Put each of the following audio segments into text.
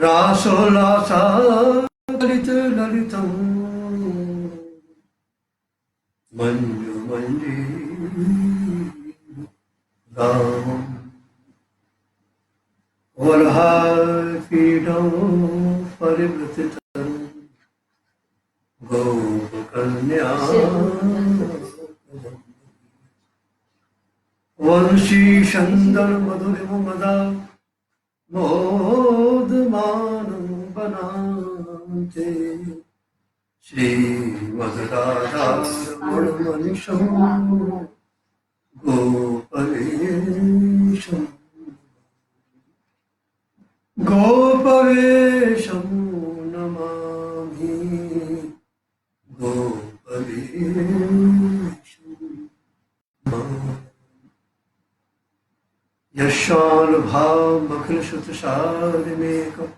रासोल्लासा ललित ललितं मंजु मंजीरावम् वल्हापीठं परिवृतितं गोपकन्या वंशी चंदन मधुरिमदा मोदमानं बनाते श्रीमद्राधारमणमनिशं गोपवेशं गोपवेशं नमामि गोपवेशं नमामि। यशानुभावमखिलश्रुतसारमेकं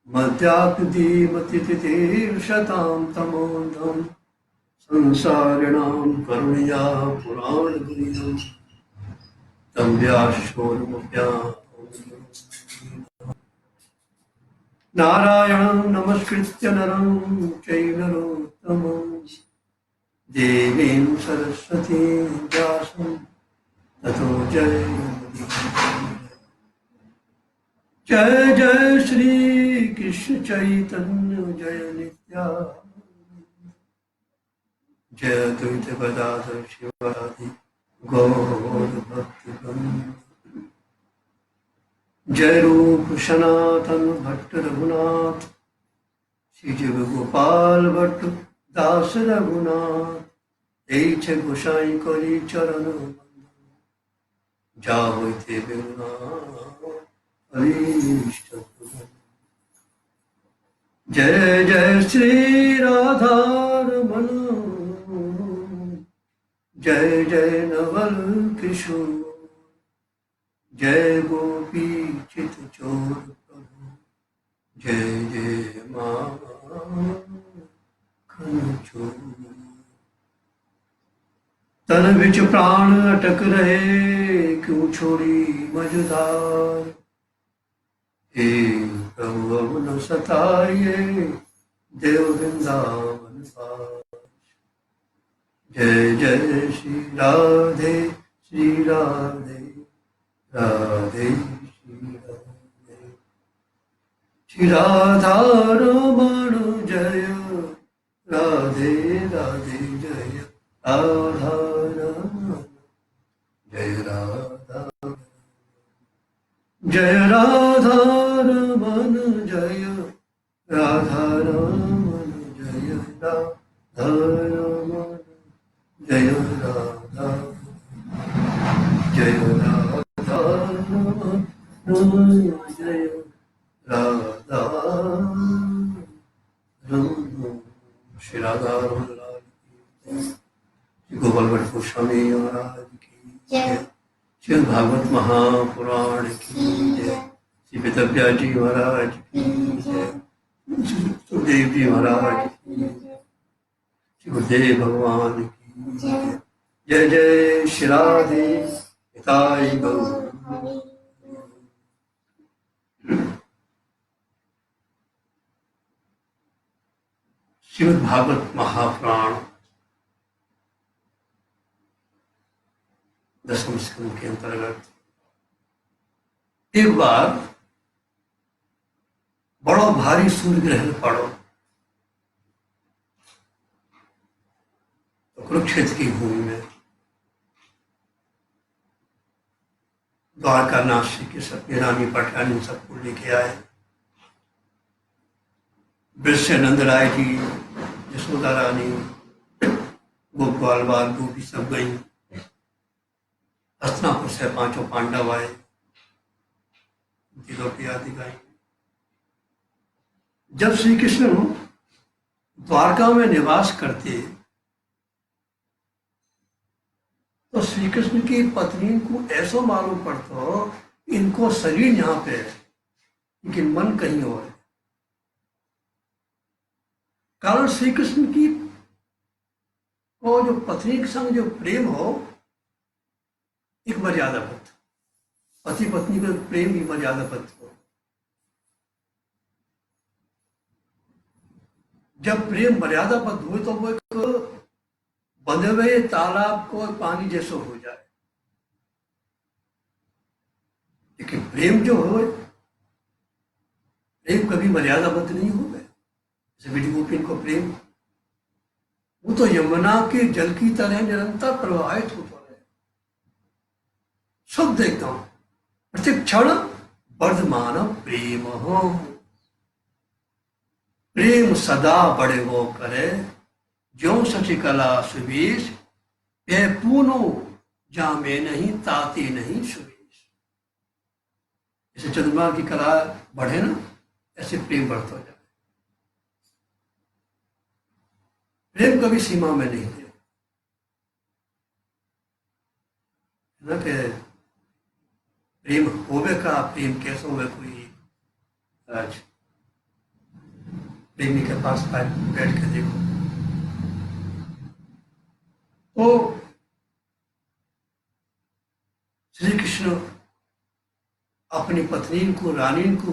मद्याप्तिमतिथितीर्षतां तमोऽन्धं संसारिणां करुणया पुराणगुह्यं तं व्यासशोरमुख्यां नारायणं नमस्कृत्य नरं चैव नरोत्तमं देवीं सरस्वतीं व्यासं ततो जय जय श्री कृष्ण चैतन्य जय नित्यानंद जय द्वैत गदाधर शिवादि गौर भक्तवृंद जय रूप सनातन भट्ट रघुनाथ श्री जीव गोपाल भट्ट दास रघुनाथ ऐछ गोसाई करी चरण जा होते बिना अरिष्ट। जय जय श्री राधा रमण जय जय नवल किशोर जय गोपी चित चोर प्रभु जय जय माखन चोर। तन विच प्राण अटक रहे क्यों छोड़ी मझधार हे प्रभु अब न सताइए देव वृंदावन पास। जय जय श्री राधे राधे श्री राधा रमण जय राधे राधे जय राधा जय राधा जय राधा रमन जय राधा रमन जय राधा रमन जय राधा रमन जय राधा रमन। श्री राधा रमन गोपाल भट्ट गोस्वामी महाराज की जय। श्रीमद् भागवत महापुराण की जय। श्री वेदव्यास जी महाराज की जय। सुखदेव जी महाराज की जय। श्री गुरुदेव भगवान की जय। जय जय श्री राधे हिताय गौर। श्रीमद् भागवत महापुराण 10वें स्कंद के अंतर्गत एक बार बड़ा भारी सूर्य ग्रहण पड़ो तो कुरुक्षेत्र की भूमि में द्वारका नाथ श्री के सबके रानी पटरानी सबको लेके आए। वृष्य नंद राय जी यशोदा रानी गोपाल बाल गोपी सब गई। हस्तिनापुर से 5 पांडव आए उनकी रोटी आदि गाई। जब श्री कृष्ण द्वारका में निवास करते तो श्री कृष्ण की पत्नी को ऐसा मालूम पड़ता इनको शरीर यहाँ पे है लेकिन मन कहीं और है। कारण श्री कृष्ण की और जो पत्नी के संग जो प्रेम हो एक मर्यादाबद्ध, पति पत्नी का प्रेम भी मर्यादाबद्ध हो। जब प्रेम मर्यादाबद्ध हो तो वो एक बंधे हुए तालाब को पानी जैसा हो जाए। लेकिन प्रेम जो हो, प्रेम कभी मर्यादाबद्ध नहीं हो गए। जैसे विधि गोपिन को प्रेम, वो तो यमुना के जल की तरह निरंतर प्रवाहित होता रहे। सब देखता हूं प्रत्येक क्षण वर्धमान प्रेम हो, प्रेम सदा बड़े वो करे, ज्यो शशिकला सुवेश, ये पूनो जामे नहीं ताते नहीं सुवेश। जैसे चंद्रमा की कला बढ़े ना, ऐसे प्रेम बढ़ता जाए। प्रेम कभी सीमा में नहीं है ना, कि प्रेम होवे का, प्रेम कैसे होवे। कोई आज प्रेमी के पास बैठ के देखो तो श्री कृष्ण अपनी पत्नी को, रानी को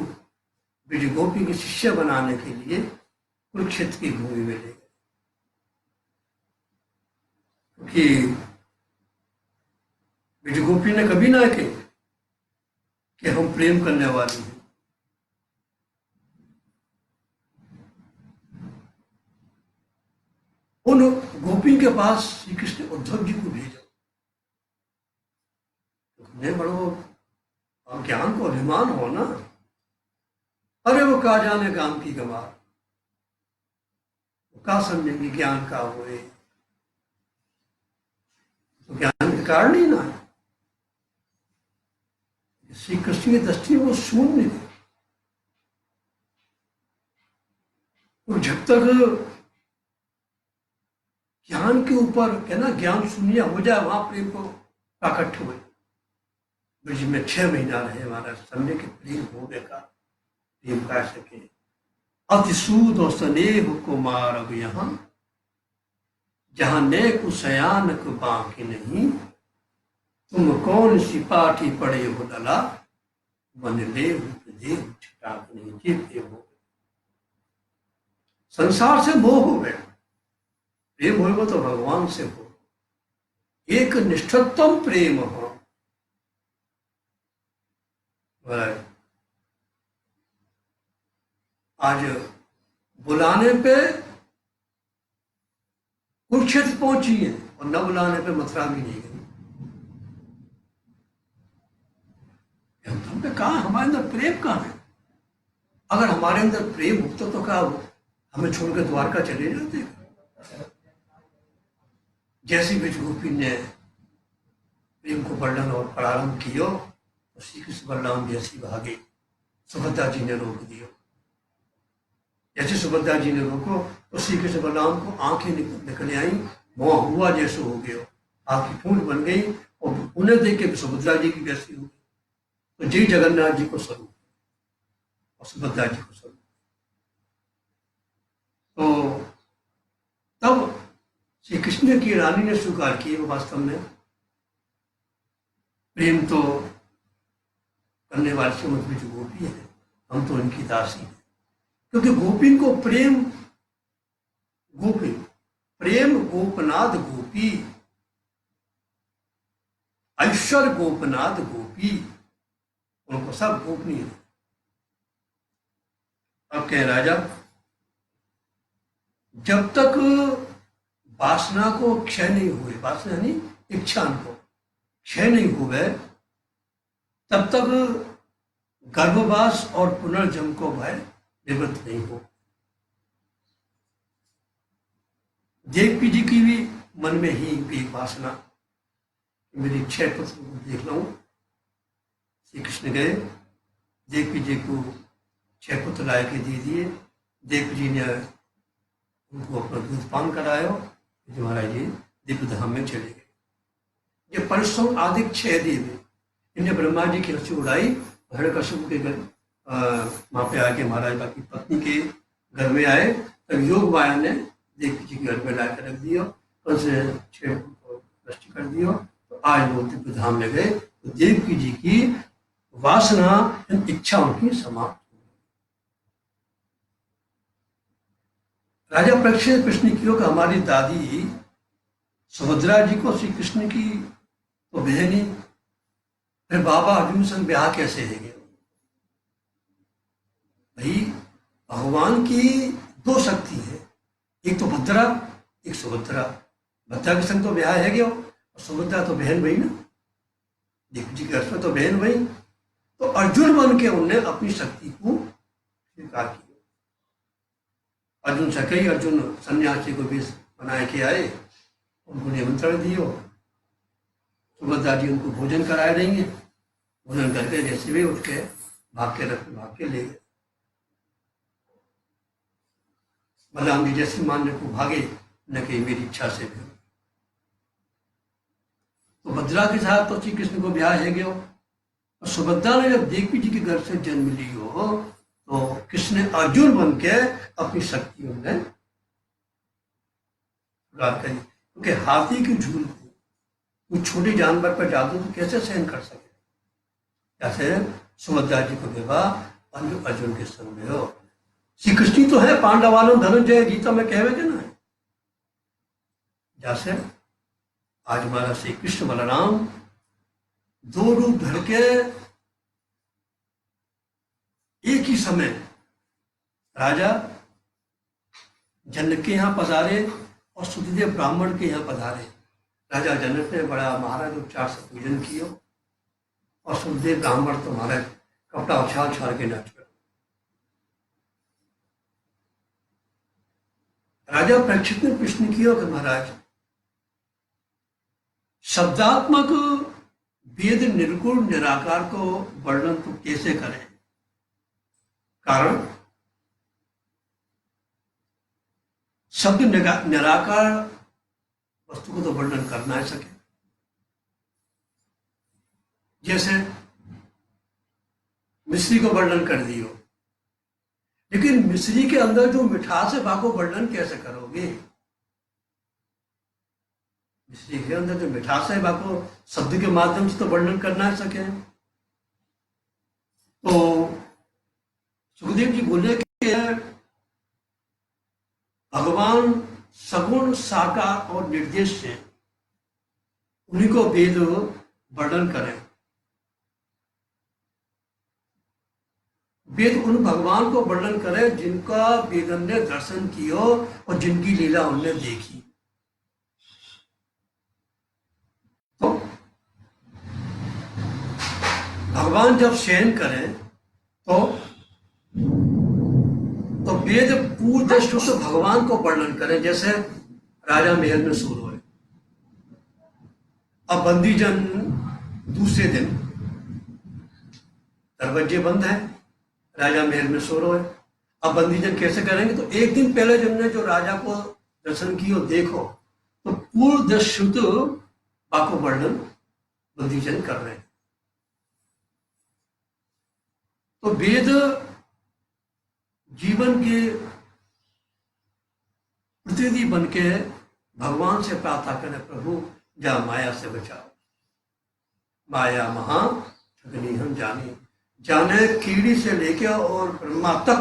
ब्रज गोपी के शिष्य बनाने के लिए कुरुक्षेत्र की भूमि में ले गए। क्योंकि ब्रज गोपी ने कभी ना कहे कि हम प्रेम करने वाले हैं। उन गोपी के पास श्री कृष्ण उद्धव जी को भेजा। तुमने बड़ो ज्ञान को अभिमान हो ना, अरे वो का जाने काम की गवार, वो का समझेंगे ज्ञान का हुए, तो ज्ञान के कारण ही ना है। श्री कृष्ण की दृष्टि वो शून्य है। और जब तक ज्ञान के ऊपर है ना, ज्ञान शून्य हो जाए, वहां प्रेम को प्राकट हुए। ब्रज में 6 महीना रहे हमारा, समझे कि प्रेम हो गया, प्रेम कर सके। अतिसूद और स्नेह कुमार अब यहाँ, जहां ने कुशयान को बाकी नहीं, तुम कौन सी पाठी पड़े हो लला, मन ले छिटाक नहीं जीते हो। संसार से मोह हो गया, प्रेम हो तो भगवान से हो। एक निष्ठतम प्रेम हो। आज बुलाने पे कुरुक्षेत्र पहुंची है और न बुलाने पे मथुरा भी नहीं गई। हम पे कहा हमारे अंदर प्रेम कहाँ है? अगर हमारे अंदर प्रेम होता तो क्या हमें छोड़कर द्वारका चले जाते। जैसी ब्रज गोपी ने प्रेम को वर्णन और प्रारंभ किया तो श्री कृष्ण बलराम जैसी भागे, सुभद्रा जी ने रोक दिया। जैसे सुभद्रा जी ने रोको तो श्री कृष्ण बलराम को आंखें निकल आई, मुंह हुआ जैसे हो गया, आंखें फूल बन गई और उन्हें देख के सुभद्रा जी की वैसी हो गई। तो जी जगन्नाथ जी को स्वरूप और सुभद्रा जी को स्वरूप। तो तब श्री कृष्ण की रानी ने स्वीकार की वो वास्तव में प्रेम तो करने वाली श्रीमती ब्रज गोपी है, हम तो इनकी दासी हैं। क्योंकि गोपी को प्रेम, गोपी प्रेम गोपनाथ गोपी, ऐश्वर्य गोपनाथ गोपी, उनको सब गोपनीय है। अब कह राजा, जब तक वासना को क्षय नहीं हुए, वासना नहीं इच्छा को क्षय नहीं हुए, तब तक गर्भवास और पुनर्जन्म को भय निवृत्त नहीं हो। देवकी जी की भी मन में ही एक वासना, मेरी 6 पुत्र को देख लूं। श्री कृष्ण गए, देवकी जी को 6 पुत्र लाए के दे दिए। देवकी जी ने उनको अपना दूध पान कराया, महाराज जी दिव्य धाम में चले गए। ये परिश्रम आदि 6 देव, इन्हें ब्रह्मा जी की रस्सी उड़ाई, हिरण्यकश्यप के घर वहां पे आके महाराज की पत्नी के घर में आए, तब योग माया ने देवकी जी के घर में लाकर रख दिया, उनसे 6 को नष्ट कर दिया। तो आज वो दिव्य धाम में गए, तो देवकी जी की वासना, इच्छा उनकी समाप्त हो राजा परीक्षित ने प्रश्न किया कि हमारी दादी सुभद्रा जी को श्री कृष्ण की तो बहन ही, फिर बाबा अर्जुन संग ब्याह कैसे है गए? भाई भगवान की दो शक्ति है, एक तो भद्रा, एक सुभद्रा। भद्रा के संग तो ब्याह है गया और सुभद्रा तो बहन भाई ना, देव जी के अर्थ में तो बहन भाई। तो अर्जुन बन के उनने अपनी शक्ति को स्वीकार किया। अर्जुन सके, अर्जुन सन्यासी को भी बनाए के आए, उनको निमंत्रण दियो। सुभद्रा जी उनको भोजन कराए देंगे, भोजन करके जैसे भी उठ के भाग के ले गए। बलराम जी जैसे मानने को भागे, न कि मेरी इच्छा से भी। तो भद्रा के साथ तो श्री कृष्ण को ब्याह है गया। और सुभद्रा ने जब देवी जी के घर से जन्म ली हो, तो कृष्ण अर्जुन बन के अपनी शक्ति उन्हें प्राप्त करी। क्योंकि हाथी की झूल को कोई छोटे जानवर पर जादू तो कैसे सहन कर सके? जैसे सुभद्रा जी को विवाह अर्जुन के संग में हो। श्री कृष्ण तो है पांडवानो धनंजय गीता में कहवे थे ना। जैसे आज हमारा श्री कृष्ण बलराम दो रूप धर के एक ही समय राजा जनक के यहाँ पधारे और सुखदेव ब्राह्मण के यहाँ पधारे। राजा जनक ने बड़ा महाराज उपचार से पूजन किया और सुखदेव ब्राह्मण तो महाराज कपड़ा उछाल छाल के नाच कर। राजा परीक्षित ने प्रश्न किया कि महाराज शब्दात्मक वेद निर्गुण निराकार को वर्णन तो कैसे करें? कारण शब्द निराकार वस्तु को तो वर्णन करना ही सके। जैसे मिश्री को वर्णन कर दियो, लेकिन मिश्री के अंदर जो मिठास है वहां को वर्णन कैसे करोगे? मिश्री के अंदर जो मिठास है वहां को शब्द के माध्यम से तो वर्णन करना ही सके। तो सुखदेव जी बोले कि भगवान सगुण साकार और निर्देश है, उन्हीं को वेद वर्णन करें। वेद उन भगवान को वर्णन करे जिनका वेदन ने दर्शन किया और जिनकी लीला उनने देखी। तो भगवान जब शयन करें तो वेद पूर्व दृष्टि से भगवान को वर्णन करें। जैसे राजा महल में सो रहे, अब बंदीजन दूसरे दिन दरवाजे बंद है, राजा महल में सो रहे, अब बंदीजन कैसे करेंगे? तो एक दिन पहले जिनने जो राजा को दर्शन किया देखो, तो पूर्व दृष्टि बाको वर्णन बंदीजन कर रहे हैं। तो वेद जीवन के प्रतिनिधि बन के भगवान से प्रार्थना करें, प्रभु जा माया से बचाओ, माया महा ठगनी हम जाने कीड़ी से लेके और ब्रह्मा तक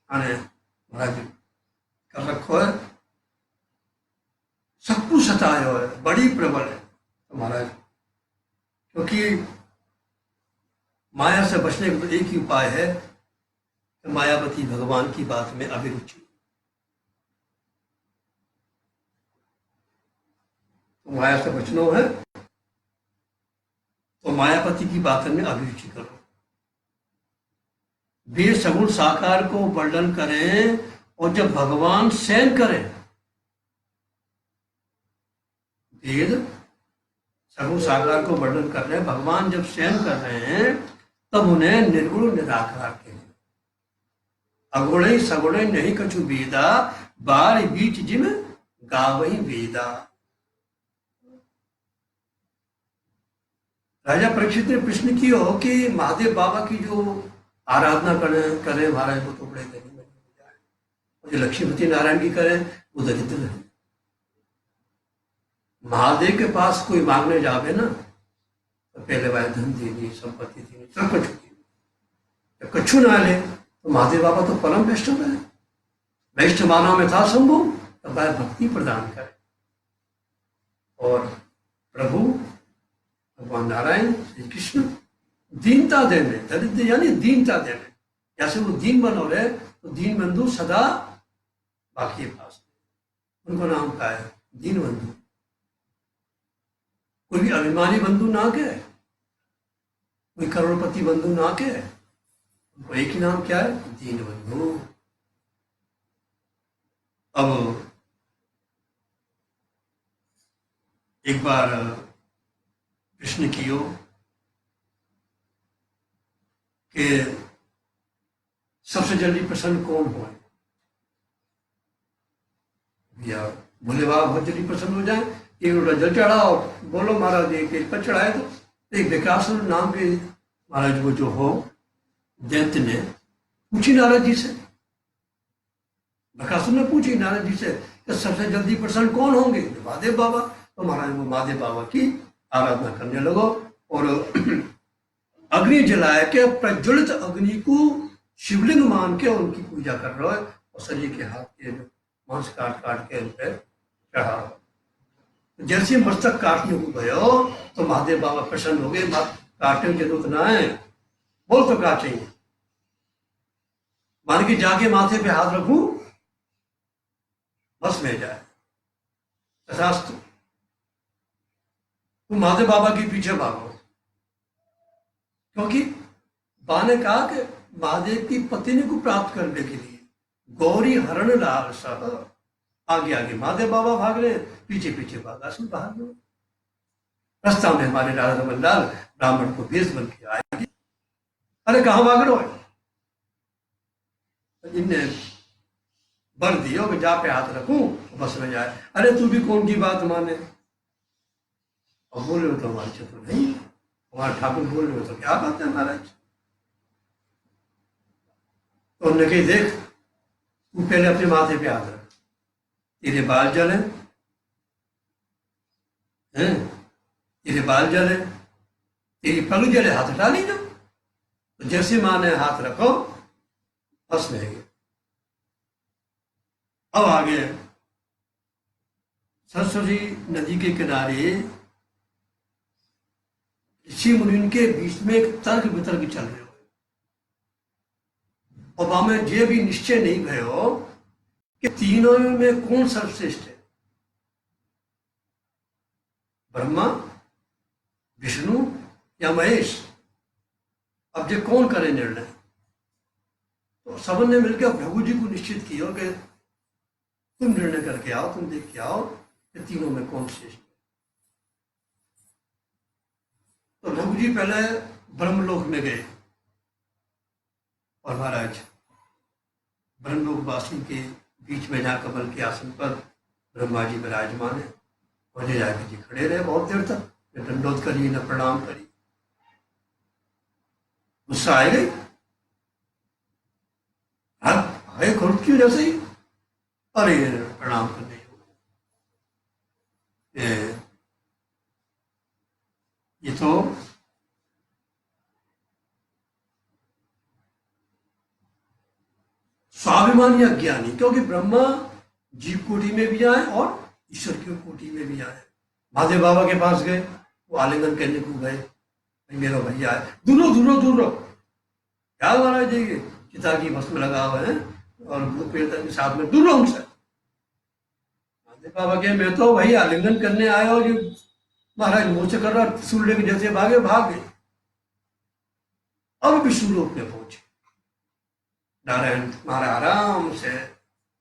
आने महाराज कर रखो है, सब कुछ सताया है, बड़ी प्रबल है। तो महाराज क्योंकि माया से बचने का तो एक ही उपाय है, मायावती भगवान की बात में अभिरुचि। तो माया से बचना है तो मायापति की बात में अभिरुचि करो। वेद सगुण साकार को वर्णन करें और जब भगवान शयन करें, वेद सगुण साकार को वर्णन कर रहे हैं, भगवान जब शयन कर रहे हैं तब उन्हें निर्गुण निराकार के अगुण सगुण नहीं कछु वेदा, बार बीच जिम गावही वेदा। राजा परीक्षित ने प्रश्न किया हो कि महादेव बाबा की जो आराधना करें महाराज वो तो बड़े धनी बन जाए, जो लक्ष्मीपति नारायण की करें वो दरिद्र है। महादेव के पास कोई मांगने जावे ना तो पहले वह धन देनी, संपत्ति देनी, सब कुछ, कछु ना ले तो महादेव बाबा तो परम वैष्णव है। वैष्ठ मानव में था संभव, तब वह भक्ति प्रदान करे। और प्रभु भगवान नारायण श्री कृष्ण दीनता देने, दरिद्र यानी दीनता देने, जैसे वो दीन बनो रहे तो दीन बंधु सदा बाकी पास, उनको नाम का है दीन बंधु। कोई भी अभिमानी बंधु ना के, कोई करोड़पति बंधु ना के, उनको एक ही नाम क्या है, दीन बंधु। अब एक बार कृष्ण की हो कि सबसे जल्दी प्रसन्न कौन हो, या भोले बाबा बहुत जल्दी प्रसन्न हो जाए, एक लोटा जल चढ़ाओ, बोलो महाराज एक एक पर चढ़ाए। तो एक विकासुर नाम के महाराज वो जो हो दैत्य ने पूछी नारद जी से, विकासुर ने पूछी नारद जी से कि सबसे जल्दी प्रसन्न कौन होंगे, महादेव बाबा। तो महाराज वो महादेव बाबा की आराधना करने लगो और अग्नि जलाए के प्रज्वलित अग्नि को शिवलिंग मान के उनकी पूजा कर रहे हो, और शरीर के हाथ के मांस काट काट के उन पर चढ़ा। जैसे मस्तक काटने को गए हो तो महादेव बाबा प्रसन्न हो गए, काटने की जरूरत ना है, बोल तो क्या चाहिए, मान के जाके माथे पे हाथ रखूं बस में जाए, तथास्तु। तुम महादेव बाबा के पीछे भागो, क्योंकि बा ने कहा कि महादेव की पत्नी को प्राप्त करने के लिए गौरी हरण लाल सह, आगे आगे महादेव बाबा भाग रहे, पीछे पीछे बागासुर भाग रहे। रास्ता में हमारे राधा रमन लाल ब्राह्मण को भेष बन के आएंगे, अरे कहाँ भाग रहे हो, इनने बर दियो कि जा पे हाथ रखूं बस में जाए। अरे तू भी कौन की बात माने, और बोल रहे हो तो हमारे चतुर नहीं, हमारे ठाकुर बोल रहे हो तो क्या बात है महाराज। तो उन्होंने कही देख तू पहले अपने माथे पे हाथ रख, तेरे बाल जले हैं, तेरे बाल जले, तेरी पग जले, हाथ हटा लीजिए। तो जैसे माँ ने हाथ रखो बस में गए। अब आगे सरस्वती नदी के किनारे ऋषि मुनि के बीच में एक तर्क वितर्क चल रहे हो, और वहां में ये भी निश्चय नहीं भयो कि तीनों में कौन सर्वश्रेष्ठ है, ब्रह्मा, विष्णु या महेश। अब ये कौन करे निर्णय, तो सबने मिलकर प्रभु जी को निश्चित किया कि तुम निर्णय करके आओ, तुम देख के आओ कि तीनों में कौन श्रेष्ठ है। तो प्रभु जी पहले ब्रह्मलोक में गए, और महाराज ब्रह्मलोकवासी के बीच में जहाँ कमल के आसन पर ब्रह्मा जी विराजमान है, और जाके जी खड़े रहे बहुत देर तक, न दंडोत करी न प्रणाम करी। गुस्सा आ गई, है खुद क्यों जैसे ही, अरे प्रणाम करने ये तो स्वाभिमानी अज्ञानी, क्योंकि ब्रह्मा जीव कोटि में भी आए और ईश्वर की कोटि में भी आए। महादेव बाबा के पास गए, वो आलिंगन करने को गए, मेरा भैया है, दूर दूर दूर क्या महाराज जी चिता की भस्म लगा हुआ है और भूत प्रेत के साथ में दूर हमसे। महादेव बाबा के मैं तो भाई आलिंगन करने आया हो, जो महाराज मुंह से कर रहा त्रिशूल लेके जैसे भागे भाग गए। अब विष्णु लोक में पहुंचे, नारायण महाराज आराम से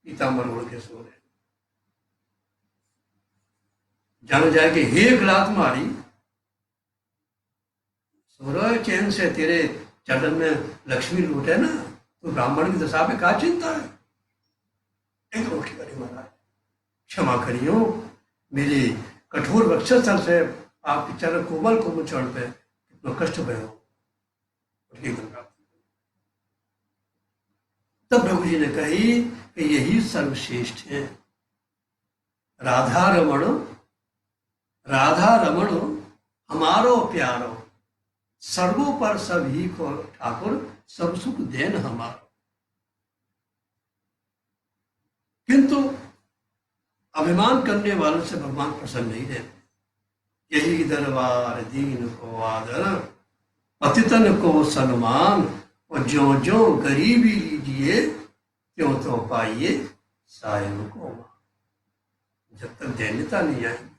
पीताम्बर ओढ़ के सो रहे। जान जाए कि एक लात मारी, सो रहे चैन से, तेरे चरण में लक्ष्मी लूटे ना, तो ब्राह्मण की दशा पे क्या चिंता है। एक रोटी करी महाराज, क्षमा करियो, मेरी कठोर वक्षस्थल से आपके चरण कोमल कोमल चरण पे कितना कष्ट भयो। तब प्रभु जी ने कही कि यही सर्वश्रेष्ठ है, राधा रमण, राधा रमण हमारो प्यारो, सर्वो पर सभी को ठाकुर सब सुख देन हमारो। किंतु अभिमान करने वालों से भगवान प्रसन्न नहीं रहते। यही दरबार दीन को आदर, पतितन को सम्मान, और ज्यो ज्यो गरीबी लीजिए त्यों तो पाइए साहिब को मान। जब तक दैन्यता नहीं आएगी,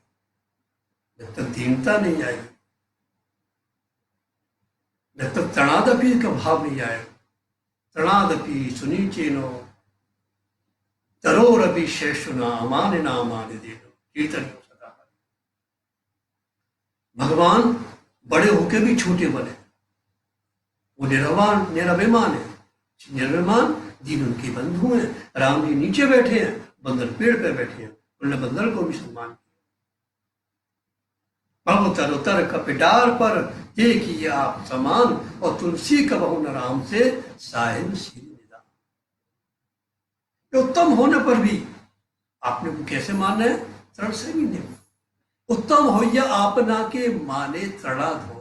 जब तक दीनता नहीं आएगी, जब तक तणादपि का भाव नहीं आएगा, तणादपि सुनीचेनो तरोरपि शेषुना अमाने ना अमाने देनो कीर्तन सदा। भगवान बड़े होके भी छोटे बने, वो निरभिमान है। निर्भिमान दीन उनके बंधु हैं। राम जी नीचे बैठे हैं, बंदर पेड़ पे बैठे हैं, उन्होंने बंदर को भी सम्मान किया। प्रभु तरोतर कपिडार पर देखिए आप समान, और तुलसी कबहु न राम से साहिब श्री निदान। उत्तम होने पर भी आपने को कैसे मानना है? तृण से भी नहीं। उत्तम हो या आपना के माने तृणाद हो,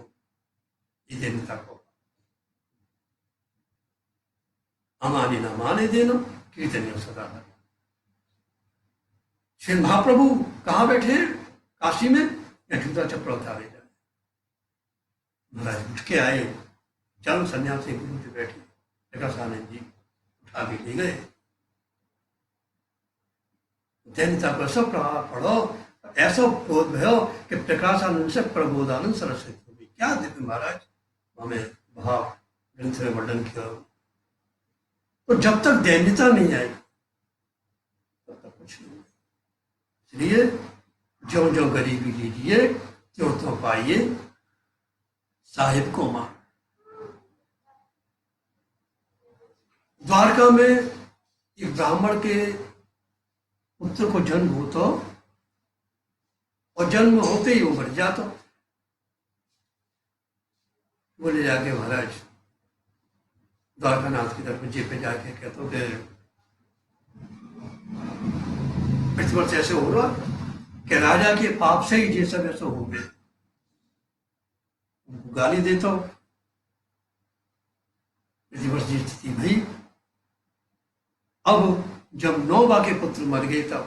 ये देवता को अमाने ना माने देना कीर्तन सदा। श्री महाप्रभु कहाँ बैठे हैं? काशी में, या जूता चप्पल उतारे जाए। महाराज उठ के आए, चल सन्यासी गुरु जी बैठे, प्रकाशानंद जी उठा के ले गए। दैन्यता पर सब प्रभाव पड़ो, ऐसा बोध भयो कि प्रकाशानंद से प्रबोधानंद सरस्वती हो गई। क्या दिव्य महाराज हमें भाव ग्रंथ में वर्णन किया। तो जब तक दैन्यता नहीं आएगी तब तक कुछ नहीं। इसलिए जो जो गरीबी लीजिए त्यों तो पाइए साहिब को मान। द्वारका में एक ब्राह्मण के पुत्र को जन्म हो तो, और जन्म होते ही वो मर जाता। बोले जाके महाराज द्वारकानाथ की तरफ जे पे जाके कहते कि पृथ्वी से ऐसे हो रहा कि राजा के पाप से ही ये सब ऐसा हो गए। गाली देता हूं। पृथ्वी स्थिति भाई। अब जब नौबा के पुत्र मर गए तब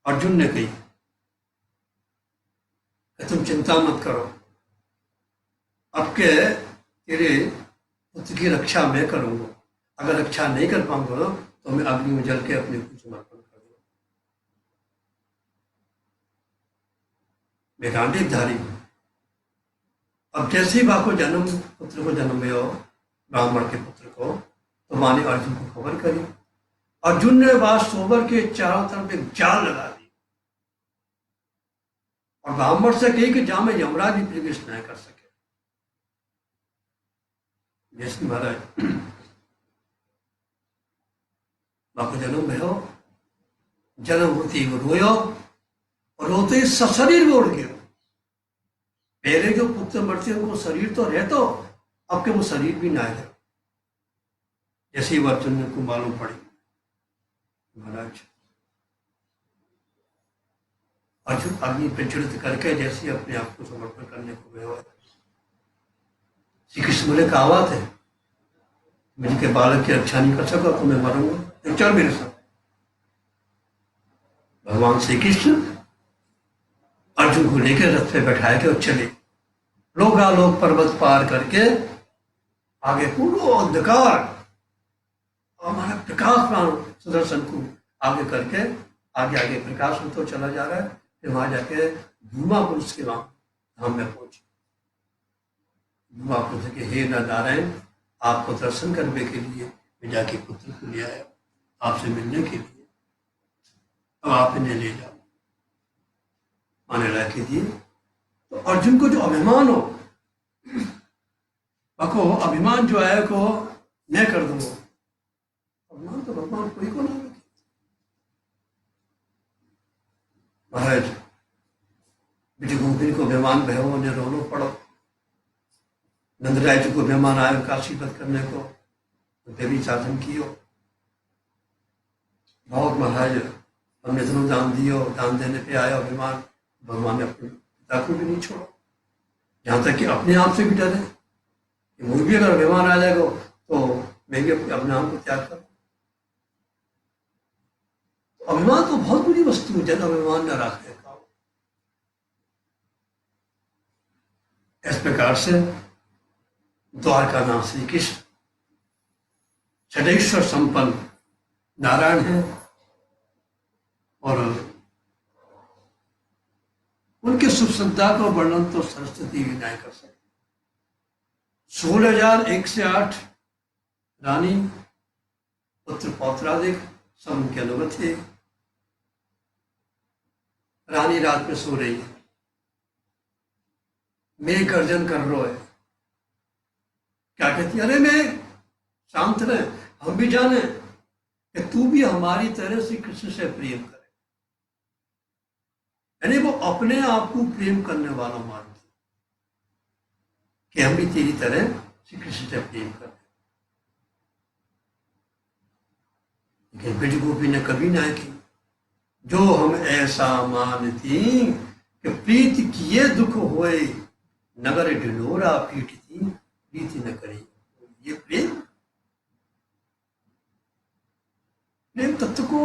अर्जुन ने कही तुम चिंता मत करो, अब के तेरे पुत्र की रक्षा मैं करूंगा। अगर रक्षा नहीं कर पाऊंगा तो मैं अग्नि में जल के अपने को समर्पण कर दूंगा। मैं गांडीवधारी हूं। अब जैसे ही बाको जन्म पुत्र को जन्म हुआ ब्राह्मण के पुत्र को, तो माँ ने अर्जुन को खबर करी। अर्जुन ने बात सोबर के चारों तरफ एक जाल लगा दी और ब्राह्मण से कही कि जहां में यमराज भी प्रवेश न कर सके। जैसे महाराज बाको जन्म भयो, जन्म होते ही वो रोयो और रोते ही सशरीर में उड़ गया। पहले जो पुत्र मरते उनको शरीर तो रहता, अब के वो शरीर भी ना है। जैसे ही अर्जुन को मालूम पड़ी महाराज अर्जुन अग्नि प्रज्वलित करके जैसे अपने आप को समर्पण करने को गया। श्री कृष्ण बोले कहावत है, मेरे के बालक की रक्षा नहीं कर सका तो मैं मरूंगा, तो चल मेरे साथ। भगवान श्री कृष्ण अर्जुन को लेकर रथ पे बैठाए के और चले। लोकालोक पर्वत पार करके आगे पूरा अंधकार हमारा प्रकाश प्राण सुदर्शन को आगे करके आगे आगे प्रकाश में तो चला जा रहा है। फिर वहां जाके धूमा पुरुष के वहां धाम में पहुंचे। धूमा पुरुष के हे नारायण, आपको दर्शन करने के लिए मैं जाके पुत्र को ले आया, आपसे मिलने के लिए। अब आप इन्हें ले जाओ। आने ला के दिए। तो अर्जुन को जो अभिमान हो, को अभिमान जो है को मैं कर दूंगा, अभिमान तो भगवान कोई को ना रखे। महाराज बेटी गोपिन को अभिमान भयो ने रोनो पड़ो। नंदराय जी को अभिमान आयो काशी पद करने को, तो देवी साधन कियो। बहुत महाराज हमने इतना दान दियो, दान देने पे आया अभिमान। भगवान ने अपने पिता को भी नहीं छोड़ा, यहां तक कि अपने आप से भी डरे। मुझे भी अगर अभिमान आ जाएगा तो मैं भी अपने आप को त्याग करूं। अभिमान तो बहुत बुरी वस्तु है, जन अभिमान न रखे। इस प्रकार से द्वारका नाथ श्री कृष्ण षडेश्वर संपन्न नारायण है, और उनके शुभ श्रद्धा का वर्णन तो सरस्वती भी नहीं कर सकते। 16,108 रानी पुत्र पौत्रादिक सब उनके अनुगत थे। रानी रात में सो रही है, मेघ गर्जन कर रो है, क्या कहती है, अरे मैं शांत रहे, हम भी जाने कि तू भी हमारी तरह श्री कृष्ण से प्रेम करे। यानी वो अपने आप को प्रेम करने वाला मानती कि हम भी तेरी तरह श्री कृष्ण से प्रेम करें। लेकिन ब्रज गोपी ने कभी ना की, जो हम ऐसा मानती कि प्रीति किए दुख होए, नगर ढिंढोरा पीटती प्रीति न करे। ये प्रेम, प्रेम तत्व को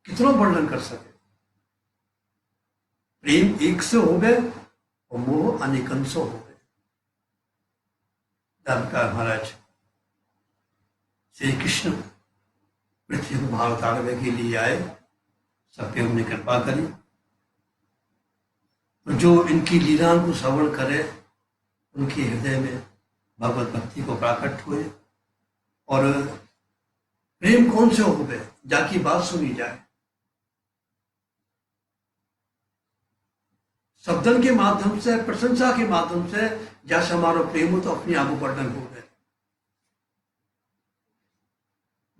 कितना वर्णन कर सके। प्रेम एक से हो गए और मोह अनेकंशो हो गए। जानकार महाराज श्री कृष्ण पृथ्वी को भाव ताड़ने के लिए आए, सब पे उन्हें कृपा करी। तो जो इनकी लीलाओं को श्रवण करे, उनके हृदय में भगवत भक्ति को प्राकट हुए, और प्रेम कौन से हो गए, जाकी बात सुनी जाए। शब्दन के माध्यम से, प्रशंसा के माध्यम से जैसे हमारा प्रेम हो तो अपने आप वर्णन हो गए।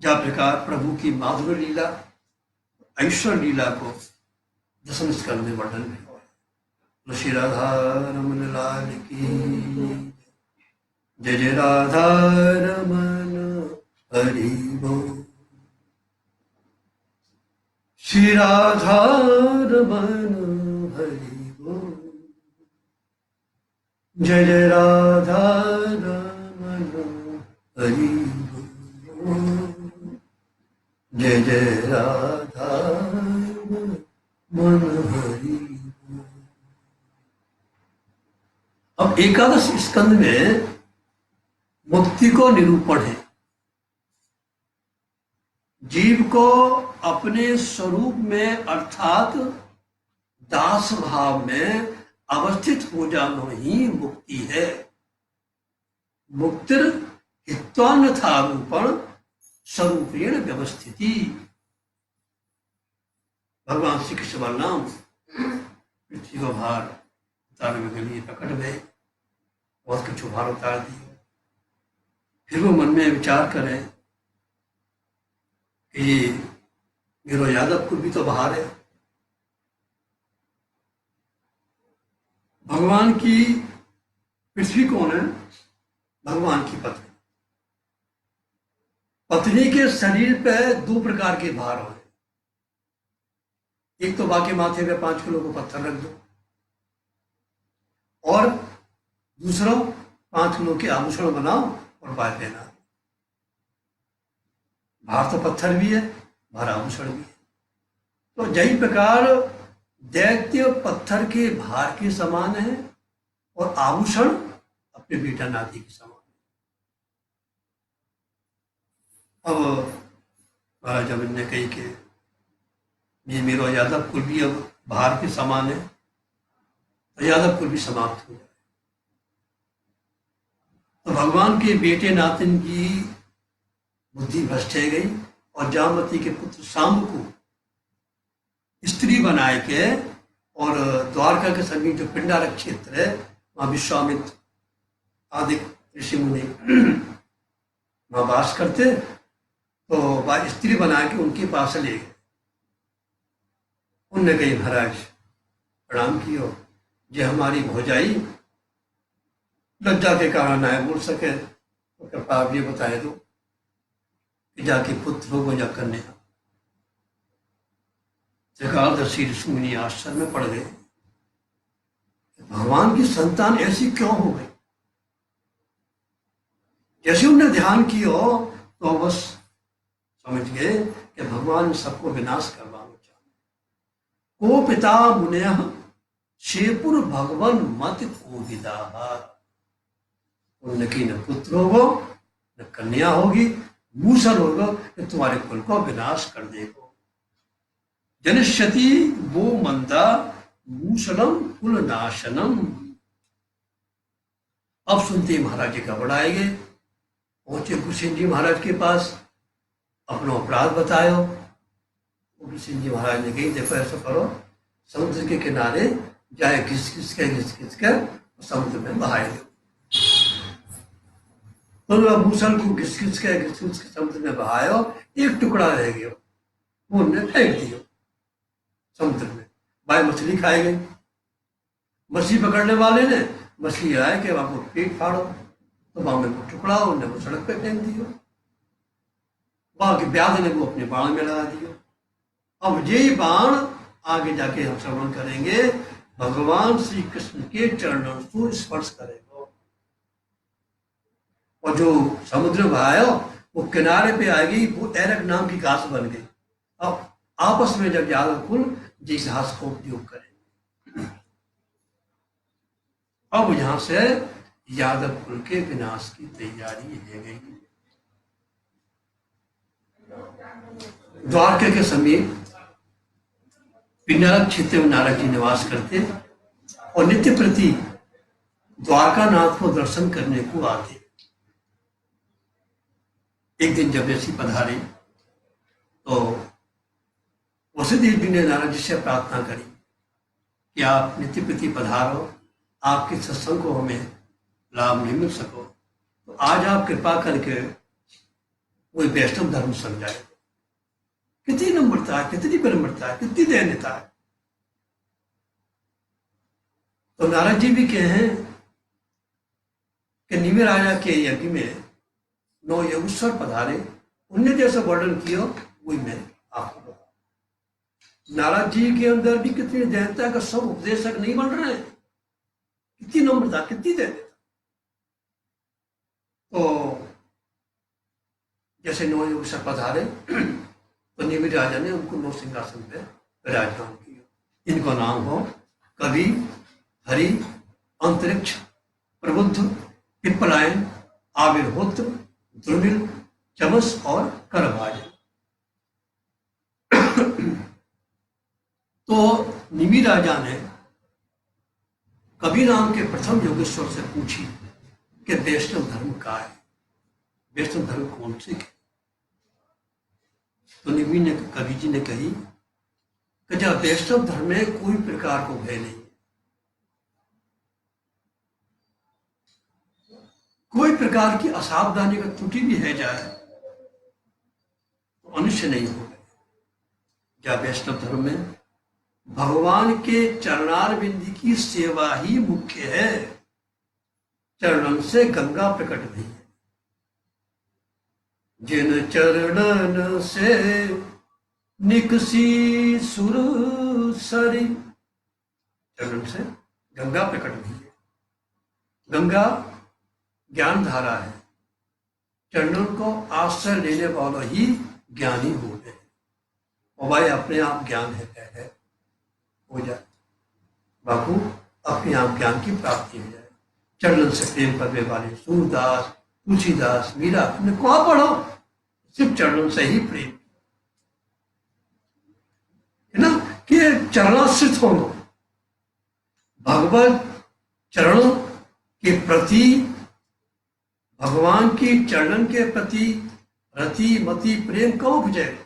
जब प्रकार प्रभु की माधुर्य लीला, ऐश्वर्य लीला को दसम स्कंद में वर्णन भी हुआ। श्री राधा रमन लाल की जय, जय राधा रमन हरि बोल। श्री राधा रमन हरि बोल, जय जय राधा रमन हरि बोल, जय जय राधा रमन हरि बोल। अब एकादश स्कंद में मुक्ति को निरूपण है। जीव को अपने स्वरूप में अर्थात दास भाव में अवस्थित हो जाना ही मुक्ति है। मुक्तिर हित्वान्यथा रूपण स्वरूपेण व्यवस्थिति। भगवान श्री कृष्ण बलराम पृथ्वी को भार उतारने के लिए प्रकट भय, बहुत कुछ भार उतार दिए। फिर वो मन में विचार करें कि मेरो यादव को भी तो बाहर है। भगवान की पृथ्वी कौन है? भगवान की पत्नी। पत्नी के शरीर पे दो प्रकार के भार हो। एक तो बाकी माथे पे 5 किलो को पत्थर रख दो, और दूसरा 5 किलो के आभूषण बनाओ और बाय पहना। भार तो पत्थर भी है, भार आभूषण भी है। तो जही प्रकार दैत्य पत्थर के भार के समान है और आभूषण अपने बेटा नाती के समान है। अब महाराज जब ने कही कि ये मेरा यादव कुल भी अब भार के समान है, तो यादव कुल भी समाप्त हो जाए। तो भगवान के बेटे नातिन की बुद्धि भ्रष्ट हो गई, और जामवती के पुत्र शाम को स्त्री बनाए के, और द्वारका के समीप जो पिंडारक क्षेत्र है वहां विश्वामित्र आदि ऋषि मुनि वहां वास करते। तो वह स्त्री बना के उनके पास ले गए। उनने कही महाराज प्रणाम कियो, जे हमारी भौजाई लज्जा के कारण आए बोल सके, तो कृपा आप ये बताए दो कि जाके पुत्र हो या कन्या। त्रिकालदर्शी ऋषि मुनि आश्चर्य में पड़ गए, भगवान की संतान ऐसी क्यों हो गई। जैसे उन्हें ध्यान किया तो बस समझ गए कि भगवान सबको विनाश करवाना चाहते। को पिता मुनय शेपुर भगवान मत को विदा, उनकी न पुत्र होगो न कन्या होगी, मूसल होगा कि तुम्हारे कुल को विनाश कर देगो। जनिष्यति वो मंदा मूसलम कुल नाशनम। अब सुनते ही महाराज जी घबराएंगे, पहुंचे गुरसिंह जी महाराज के पास, अपना अपराध बतायो। गुरसिंह जी महाराज ने कही देखो ऐसा करो, समुद्र के किनारे जाए घिस घिस कर समुद्र में बहाए दो। तो मूसल को घिस घिस के समुद्र में बहायो, एक टुकड़ा रह गया, वो उन्हें फेंक दियो समुद्र में। भाई मछली खाए गई, मछली पकड़ने वाले ने मछली आए कि आपको पेट फाड़ो, तो वहां में वो टुकड़ा उन्हें वो सड़क पे फेंक दियो। वहां के व्याध ने वो अपने बाण में लगा दियो। अब ये बाण आगे जाके हम श्रवण करेंगे, भगवान श्री कृष्ण के चरणों को स्पर्श करेगा, और जो समुद्र में आया वो किनारे पे आएगी, वो एरक नाम की घास बन गई। अब आपस में जब यादव कुल जिस घास को उपयोग करेंगे, अब यहां से यादव कुल के विनाश की तैयारी ले गई। द्वारका के समीप पिंडरक क्षेत्र में नारद जी निवास करते और नित्य प्रति द्वारका नाथ को दर्शन करने को आते। एक दिन जब ऐसी पधारे तो वसुदेव जी ने नारद जी से प्रार्थना करी कि आप नित्य प्रति पधारो, आपके सत्संग को हमें लाभ नहीं मिल सको, तो आज आप कृपा करके वो वैष्णव धर्म समझाए। कितनी नम्रता है, कितनी विनम्रता है, कितनी दयनीयता है। तो नारद जी भी कहे कि निमि राजा के यज्ञ में 9 योगेश्वर पधारे, उनने जैसा वर्णन किया वही मैं आपको बता। नारद जी के अंदर भी कितनी दयनीयता का, सब उपदेशक नहीं बन रहे हैं, कितनी नम्रता, कितनी दयनीयता। तो जैसे 9 योगेश्वर पधारे तो निमि राजा ने उनको 9 सिंहासन पे विराजमान किया। इनको नाम हो कवि, हरि, अंतरिक्ष, प्रबुद्ध, पिप्पलायन, आविर्होत्र, दुर्मिल, चमस और करभाज। तो निमि राजा ने कवि नाम के प्रथम योगेश्वर से पूछी कि वैष्णव धर्म का है, वैष्णव धर्म कौन से है? तो निमि ने, कवि जी ने कही कि जब वैष्णव धर्म में कोई प्रकार को भय नहीं, कोई प्रकार की असावधानी का त्रुटि भी है जाए तो अनुष्य नहीं होगा। जब वैष्णव धर्म में भगवान के चरणारविंद की सेवा ही मुख्य है, चरणन से गंगा प्रकट नहीं है। जिन चरणन से निकसी सुर सरी, चरणन से गंगा प्रकट नहीं है। गंगा ज्ञान धारा है, चरणों को आश्रय लेने वाला ही ज्ञानी होते हैं। और भाई अपने आप ज्ञान है हो जाए, बापू अपने आप ज्ञान की प्राप्ति हो जाए। चरणन से प्रेम करने वाले सूरदास, तुलसीदास, मीरा, तुमने कहाँ पढ़ो, सिर्फ चरणों से ही प्रेम है ना, कि चरणाश्रित हो। भगवत चरणों के प्रति, भगवान की चरणन के प्रति रति मति प्रेम कब उपजेगा?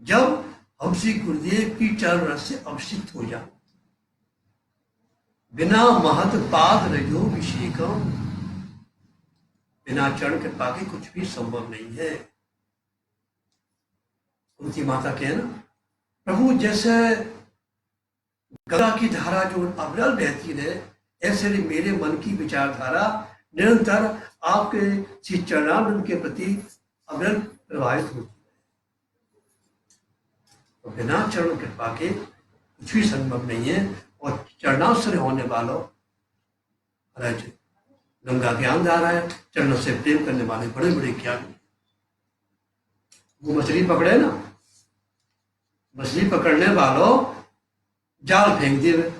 जब हम श्री गुरुदेव की चरण रस से अभिषिक्त हो जाए। बिना महत पाद रजो अभिषेकम, बिना चरण के पाके कुछ भी संभव नहीं है। कुंती माता के ना, प्रभु जैसे गंगा की धारा जो अविरल बहती है, ऐसे मेरे मन की विचारधारा निरंतर आपके श्री चरणानंद के प्रति अविरल प्रभावित होती है। तो बिना चरण कृपा के कुछ भी संभव नहीं है। और चरणाश्रय होने वालों, गंगा ज्ञान धारा है, चरणों से प्रेम करने वाले बड़े बड़े ज्ञानी। वो मछली पकड़े ना, मछली पकड़ने वालों जाल फेंक दिए,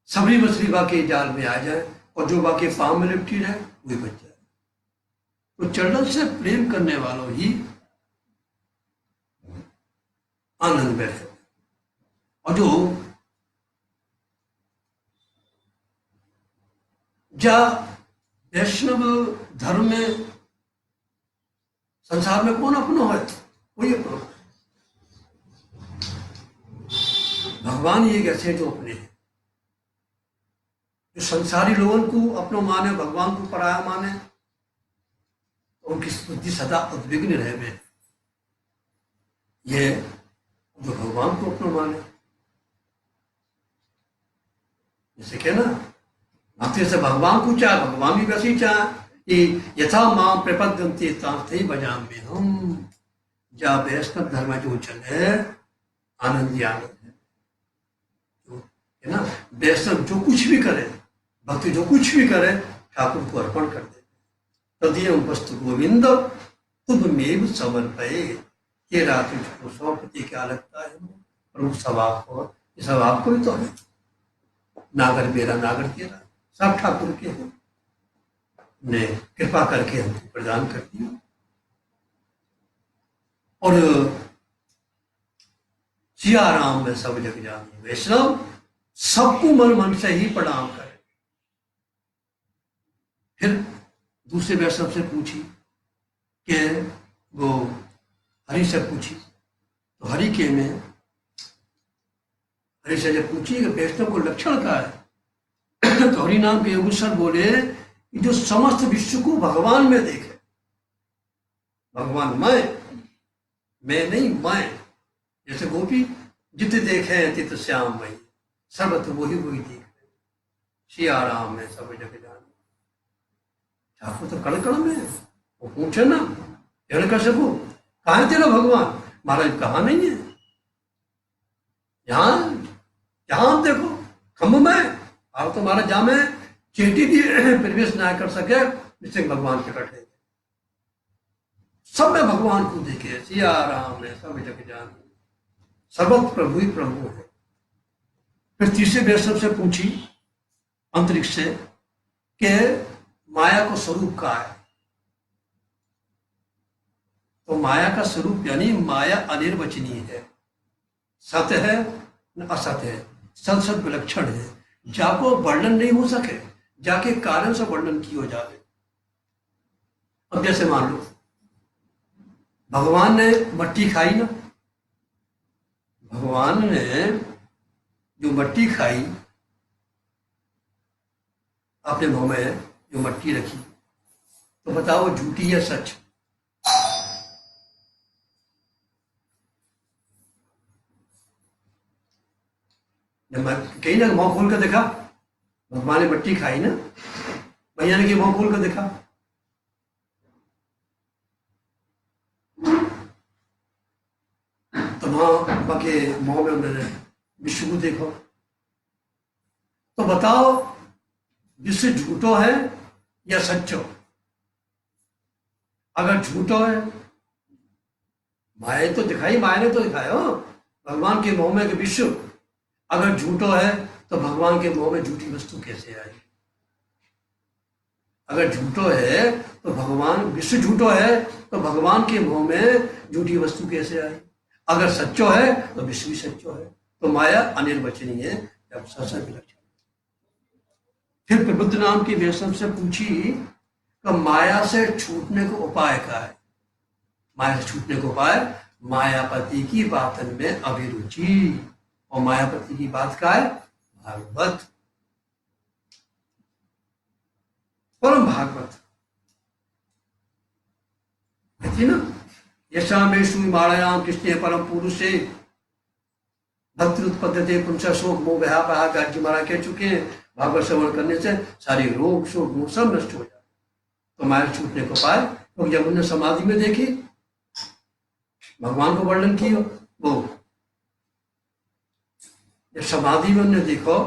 सभी मछली बाकी जाल में आ जाए और जो बाकी पाँव में लिपटी रहे वही बच जाए। तो चरण से प्रेम करने वालों ही आनंद बैठे। और जो वैष्णव धर्म में संसार में कौन अपनो है, कोई अपनो है। भगवान ये कैसे जो अपने हैं। जो संसारी लोगों को अपनो माने, भगवान को पराया माने, तो उनकी बुद्धि सदा उद्विग्न रहे। ये जो भगवान को अपनो माने, जैसे कहना भक्ति से भगवान को चाह, भगवान भी वैसे ही चाह कि यथा मां प्रपद्यन्ते तथैव भजाम्यहम्। जा वैष्णव धर्म जो चले आनंद ही आनंद है। है ना, वैष्णव जो कुछ भी करे, भक्ति जो कुछ भी करे, ठाकुर को अर्पण कर दे। तदीयं वस्तु गोविंद तुभमेव समर्पये। ये रात को सौंपति क्या लगता है प्रभु, सब आपको, ये सब आपको ही तो है। नागर मेरा नागर तेरा, सब ठाकुर के हैं। ने कृपा करके हमको प्रदान कर दिया। और सिया राम में सब जग जानी, वैष्णव सबको मन मन से ही प्रणाम करे। फिर दूसरे वैष्णव से पूछी कि वो हरि से पूछी, तो हरि के में हरि से जब पूछी कि वैष्णव को लक्षण का है, तो हरि नाम के योगेश्वर बोले कि जो समस्त विश्व को भगवान में देखे। भगवान मैं नहीं, मैं। जैसे गोपी जित देखे तित श्याम मई, सर्वत्र वही वही देख। सिया राम में सब जग जान। ठाकुर तो कण कण में, वो पूछे ना हिरण्यकशिपु कहाँ है तेरा भगवान? महाराज कहाँ नहीं है, यहाँ देखो खम्भ में। आप तो महाराज जा में चेटी भी प्रवेश ना कर सके, जिससे भगवान प्रकट है। सब में भगवान को देखे। सिया राम में सब जग जान, सर्वत्र प्रभु ही प्रभु है। फिर तीसरे वैष्णव से पूछी अंतरिक्ष से कि माया को स्वरूप का है। तो माया का स्वरूप यानी माया अनिर्वचनीय है, सत्य है न असत्य है, सत सत विलक्षण है, जाको वर्णन नहीं हो सके, जाके कारण से वर्णन की हो जाए। अब जैसे मान लो भगवान ने मट्टी खाई ना, भगवान ने जो मट्टी खाई, अपने मुंह में जो मट्टी रखी, तो बताओ झूठी या सच? जब कहीं ना मुंह खोल कर देखा, भगवान ने मट्टी खाई ना, भैया ने कि मुंह खोल कर देखा, तो वहां के मुंह में उन्होंने विश्व को देखो। तो बताओ विश्व झूठो है या सच्चो? अगर झूठो है, माया तो दिखाई, माया ने तो दिखाया भगवान के मुंह में विश्व। अगर झूठो है तो भगवान के मुंह में झूठी वस्तु कैसे आई? अगर झूठो है तो भगवान, विश्व झूठो है तो भगवान के मुंह में झूठी वस्तु कैसे आई? अगर सच्चो है तो विश्व भी सच्चो है। तो माया अनिर्वचनीय है, जब सच विलक्षण। फिर प्रबुद्ध नाम की वैष्णव से पूछी कि माया से छूटने को उपाय क्या है? माया से छूटने को उपाय, मायापति की बातन में अभिरुचि। और मायापति की बात क्या है? भागवत, परम भागवत कहती ना, यशामेशु मायायाम कृष्ण परम पुरुषे भक्ति उत्पद्यते पुंस शोक मोह व्यापा। गाजी महाराज कह चुके हैं, भागवत श्रवण करने से सारे रोग शोक मोह सब नष्ट हो जाए। तो माया छूटने को पाए, क्योंकि जब उन्होंने समाधि में देखी, भगवान को वर्णन किया, वो जब समाधि में उन्होंने देखो,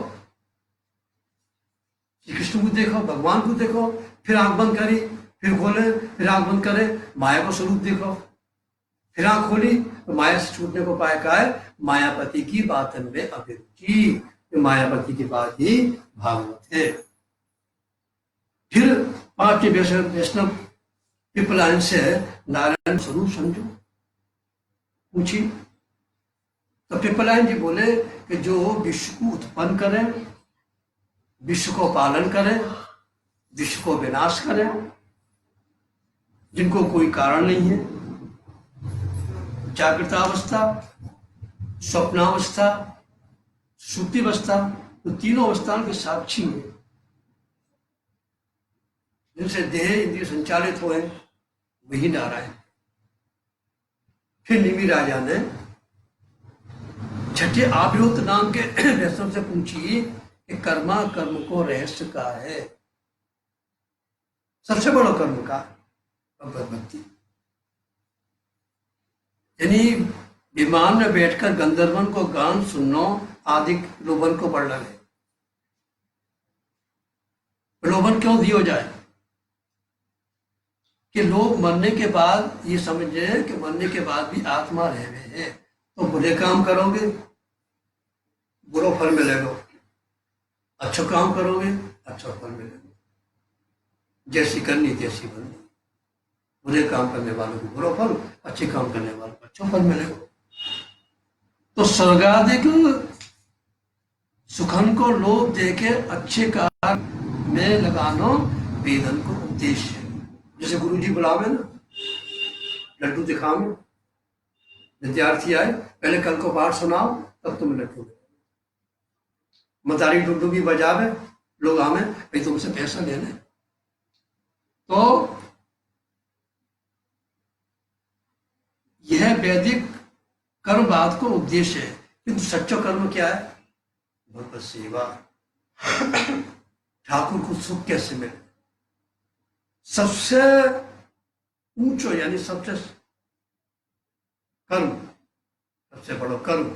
श्री कृष्ण को देखो, भगवान को देखो, फिर आंख बंद करी, फिर खोले, फिर आंख बंद करे, माया को स्वरूप देखो। फिर आंख खोली तो माया से छूटने को पाया का है, मायापति की बातन में अभिरुचि, तो मायापति की बात ही भागवत है। फिर पांचवें वैष्णव पिपलायन से नारायण स्वरूप समझो पूछी, तो पिपलायन जी बोले कि जो विश्व को उत्पन्न करे, विश्व को पालन करे, विश्व को विनाश करे, जिनको कोई कारण नहीं है, जागृतावस्था, स्वप्नावस्था, सुप्तिवस्था, तो तीनों अवस्थाओं के साक्षी है, जिनसे देह इंद्रिय संचालित हुए, वही नारायण। फिर निमि राजा ने छठे आव्योत नाम के वैष्णव से पूछी कि कर्मा कर्म को रहस्य का है, सबसे बड़ा कर्म का भक्ति। यानी विमान में बैठकर गंधर्वन को गान सुननो आदि प्रलोभन को बढ़ लगे। प्रलोभन क्यों दियो जाए कि लोग मरने के बाद ये समझे कि मरने के बाद भी आत्मा रह गए हैं, तो बुरे काम करोगे बुरा फल मिलेगा, अच्छा काम करोगे अच्छा फल मिलेगा, जैसी करनी तैसी बननी। बुरे काम करने वालों को बुरा फल, अच्छे काम करने वालों को अच्छा फल मिलेगा। तो स्वर्गाधिक सुखन को लोभ देके अच्छे कार्य में लगाना वेदन को उद्देश्य है। जैसे गुरु जी बुलावे ना, लड्डू दिखावे, विद्यार्थी आए पहले कल को पाठ सुनाओ तब तुम लड्डू, मतारी डुडुगी बजावे, लोग आवे भाई तुमसे पैसा लेने। तो यह वैदिक कर्मवाद को उद्देश्य है, किंतु सच्चा कर्म क्या है? भगवत सेवा। ठाकुर को सुख कैसे मिले? सबसे ऊंचो यानी सबसे कर्म, सबसे बड़ा कर्म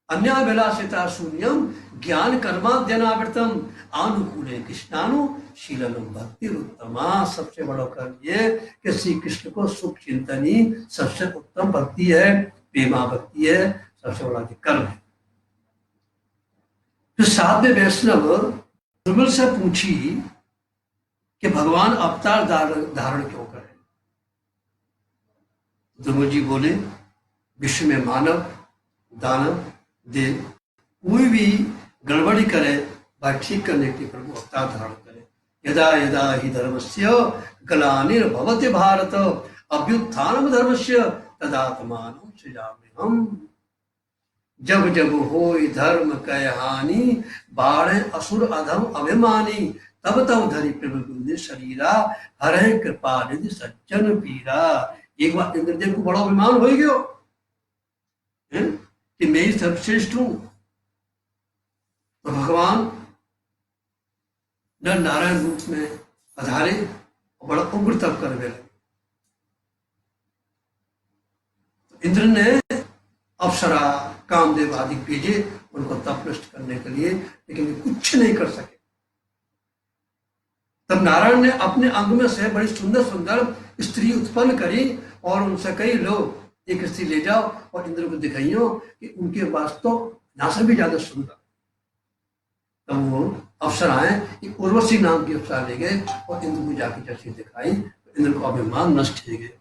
अन्याभिलाषिता शून्यम ज्ञान कर्माद्यनावृतम अनुकूले कृष्णानु शीलनम भक्ति उत्तमा। सबसे बड़ा कर्म ये कि श्री कृष्ण को सुख चिंतनी सबसे उत्तम भक्ति है, प्रेमा भक्ति है, सबसे बड़ा कर्म है। फिर साधे वैष्णव दुर्बल से पूछी कि भगवान अवतार धारण क्यों करें? दुर्बल जी बोले विश्व में मानव दानव दे कोई भी गड़बड़ी करे वह ठीक करने के लिए प्रभु अवतार धारण करे। यदा यदा ही धर्मस्य ग्लानिर्भवति भारत अभ्युत्थानम धर्मस्य तदात्मानं सृजाम्यहम्। जब जब होई धर्म कह हानि बाढ़े असुर अधम अभिमानी तब तब धरि प्रभु शरीरा हरे कृपा निधि सज्जन पीरा। एक बार इंद्रदेव को बड़ा अभिमान हो गयो कि मैं ही सर्वश्रेष्ठ हूं, तो भगवान नर नारायण रूप में पधारे और बड़ा उग्र तप कर लगे। तो इंद्र ने अप्सरा कामदेव आदि भेजे उनको तप नष्ट करने के लिए, लेकिन वे कुछ नहीं कर सके। तब नारायण ने अपने अंग में से बड़ी सुंदर सुंदर स्त्री उत्पन्न करी और उनसे कही लो एक स्त्री ले जाओ और इंद्र को दिखाइयो कि उनके पास तो ना से भी ज्यादा सुंदर। तब वो अप्सराएं एक उर्वशी नाम की अप्सरा ले गए और इंद्र को जाके जैसे दिखाई तो इंद्र को अभिमान नष्ट हो गए।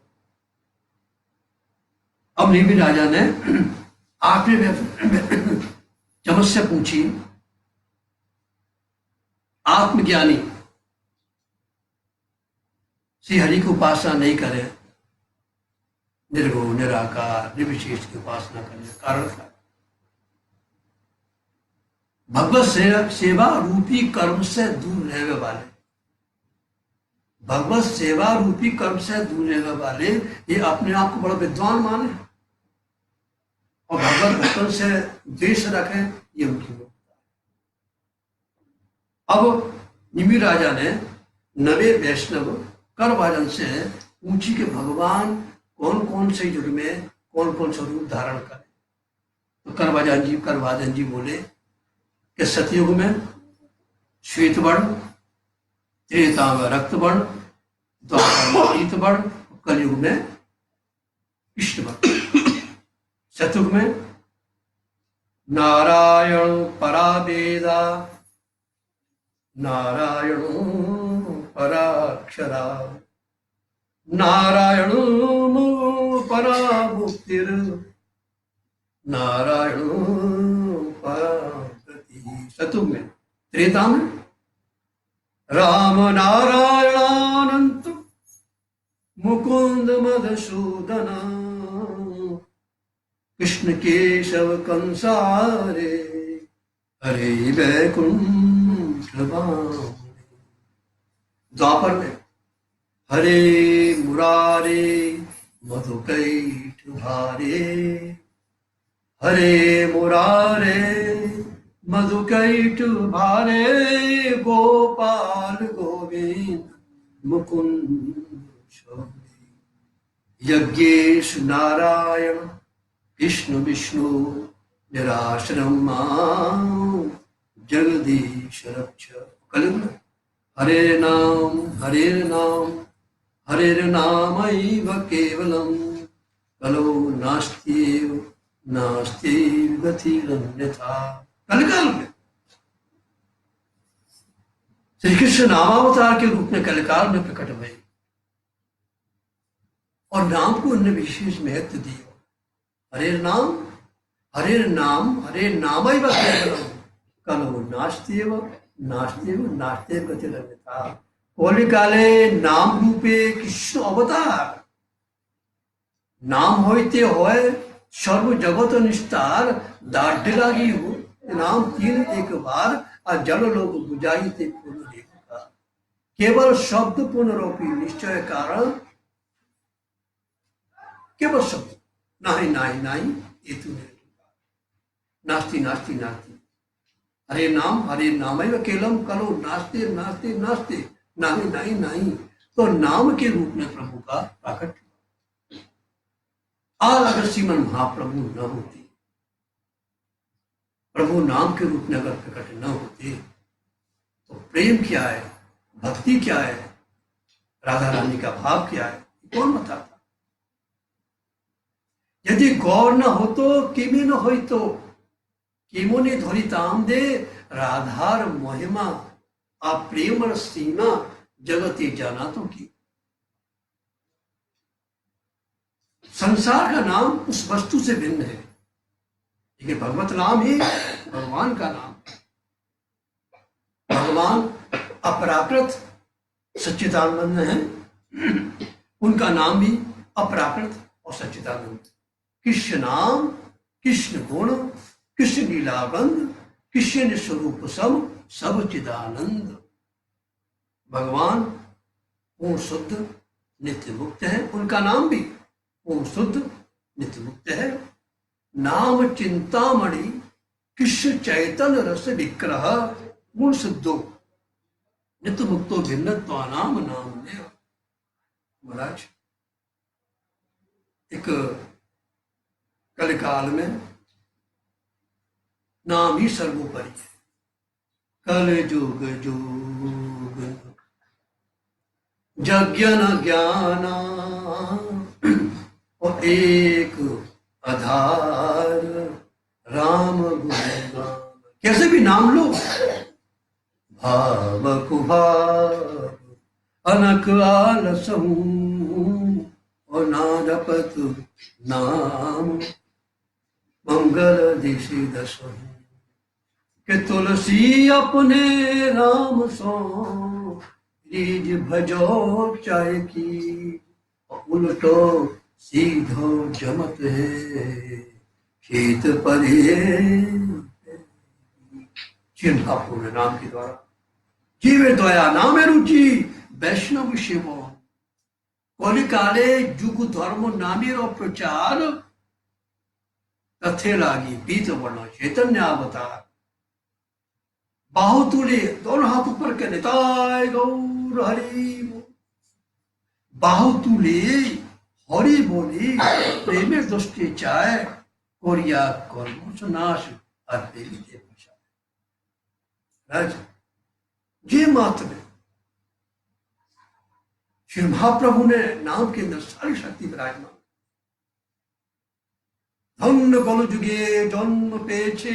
अब निमि राजा ने आखिरी चमच से पूछी आत्मज्ञानी श्री हरि की उपासना नहीं करे, निर्गुण निराकार निर्विशेष की उपासना करने का कारण क्या? भगवत सेवा रूपी कर्म से दूर रहने वाले, भगवत सेवा रूपी कर्म से दूर रहने वाले ये अपने आप को बड़ा विद्वान माने और भगवत भक्तों से द्वेष रखे, ये उनकी योग्यता है। अब निमि राजा ने नवे वैष्णव करवाजन से पूछी कि भगवान कौन कौन से युग में कौन कौन सा रूप धारण करे। तो करवाजन जी बोले कि सतयुग में श्वेत वर्ण, त्रेता में रक्त वर्ण, द्वापर में पीत वर्ण, कलयुग में कृष्ण भक्त। शतुक में नारायण परा वेदा, नारायण पराक्षरा, नारायण परा मुक्तिर, नारायण परा गति। शतुक में। त्रेता में राम नारायणानंत मुकुंद मधुसूदन, कृष्ण केशव कंसारे, हरे वैकुंठ वामने। द्वापर में हरे मुरारे मधुकैठ भारे, हरे मुरारे मधुकैठ भारे, गोपाल गोविंद मुकुंद शौरी। यज्ञेश नारायण कृष्ण विष्णु निराश्रम मां, जगदीश रक्ष। कलिंग हरे नाम हरे नामैव केवलम, कलो नास्त्येव नास्त्येव गतिरन्यथा। कलिकाल में श्री कृष्ण नामावतार के रूप में कलिकाल में प्रकट हुए और नाम को उन्हें विशेष महत्व दिया। हरे नाम हरे नामैव केवलम, कलो नास्त्येव नास्त्येव गतिरन्यथा। कलिकाले नाम रूपे कृष्ण अवतार, नाम होते होय सर्व जगत निस्तार, दाढ़ लागी हो नाम तीन एक बार, और जल लोग बुझाई थे पुनः। केवल शब्द पुनरोपी निश्चय कारण, केवल शब्द नाही नाही नाही ये तू नास्ति नास्ति नास्ति। हरे नामैव केवलम, कलो नास्ते नास्ते नास्ते, नाही नाही नहीं। तो नाम के रूप में प्रभु का प्रकट। और अगर श्रीमन महाप्रभु न होते, प्रभु नाम के रूप में अगर प्रकट न होते, तो प्रेम क्या है, भक्ति क्या है, राधा रानी का भाव क्या है, कौन बताता। यदि गौर न हो तो किमी न हो तो किमुनि धरिताम दे, राधार महिमा आप प्रेम सीमा जगते जाना तो की। संसार का नाम उस वस्तु से भिन्न है, लेकिन भगवत नाम ही भगवान का नाम। भगवान अपराकृत सच्चिदानंद है, उनका नाम भी अपराकृत और सच्चिदानंद। कृष्ण नाम, कृष्ण गुण, कृष्ण लीलाबंद, कृष्ण स्वरूप सब चिदानंद। भगवान पूर्ण शुद्ध नित्य मुक्त है, उनका नाम भी पूर्ण शुद्ध नित्य मुक्त है। नाम चिंतामणि कृष्ण चैतन्य रस विग्रह, पूर्ण शुद्धो नित्य मुक्तो भिन्नत्व नाम नाम। महाराज एक कलिकाल में नाम ही सर्वोपरि है। कल जुग जुग यज्ञ न ज्ञान और एक आधार, राम गुणगान। कैसे भी नाम लो, भाव कुभाव अनक आलसहूं, और नादपत नाम मंगल दिशि दसहूं। के तुलसी अपने राम सो, रीज भजो चाहे की, उल्टो सीधो जमत है खेत परे। चिन्हापूर्ण नाम के द्वारा जीवे दया नाम रुचि, वैष्णव शिव कलिकाले जुग धर्म नामेर प्रचार, तथे लागी पीत वर्ण चैतन्य अवतार। बाहु तुले दोनों हाथ ऊपर के निताय गौर हरि, बाहु तुले हरि बोली, प्रेमे दृष्टि चाय कोरिया कर्म नाश और प्रेमी देव। ये मात्र में श्री महाप्रभु ने नाम के अंदर सारी शक्ति विराजमान। ধন্য কল যুগে জন্ম পেয়েছে,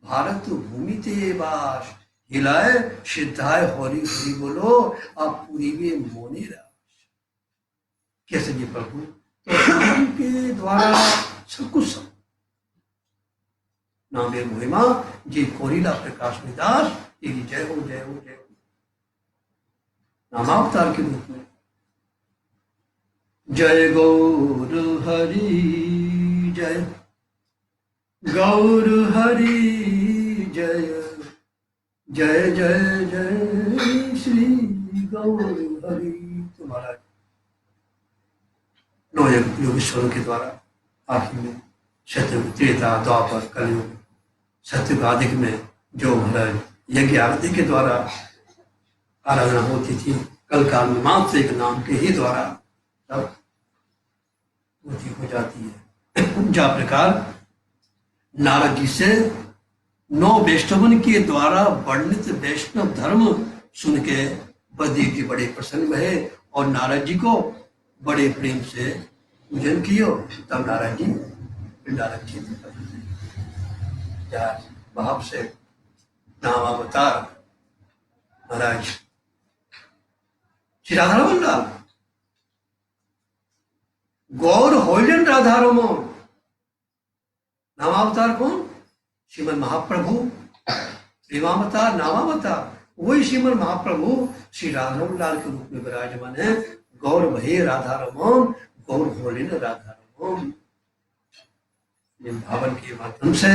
ভারত ভূমিতে বাস, हिलाए सिद्धाय हरि हरि बोलो, अब पूरी में मोने रास। कैसे जी प्रभु, तो नाम के द्वारा सब कुछ सब नामे महिमा जी कोरिला प्रकाश विदास, ये जय हो जय हो जय हो। नामावतार के रूप में जय गौर हरि जय, गौर हरि जय, जय जय जय श्री गौर हरि। तुम्हारा नौ योगेश्वरों के द्वारा आखिर में सत्य त्रेता द्वापर कलयुग सत्य आदि में जो महाराज यज्ञ आरती के द्वारा आराधना होती थी, कल काल में मात्र एक नाम के ही द्वारा तब पूर्ति हो जाती है। जा प्रकार नारद जी से 9 वैष्णवन के द्वारा वर्णित वैष्णव धर्म सुन के बद्री जी बड़े प्रसन्न भये और नारद जी को बड़े प्रेम से पूजन कियो। तब नारद जी पिंडारक्षित भाव से नाम अवतार महाराज श्री राधा रमन लाल गौर होलन राधा रमन। नामावतार कौन? श्रीमद महाप्रभु। प्रेमावतार नामावतार वही श्रीमद महाप्रभु श्री राधा लाल के रूप में विराजमान है। गौर भये राधा रमन, गौर होलिन राधा रमन। भावन के माध्यम से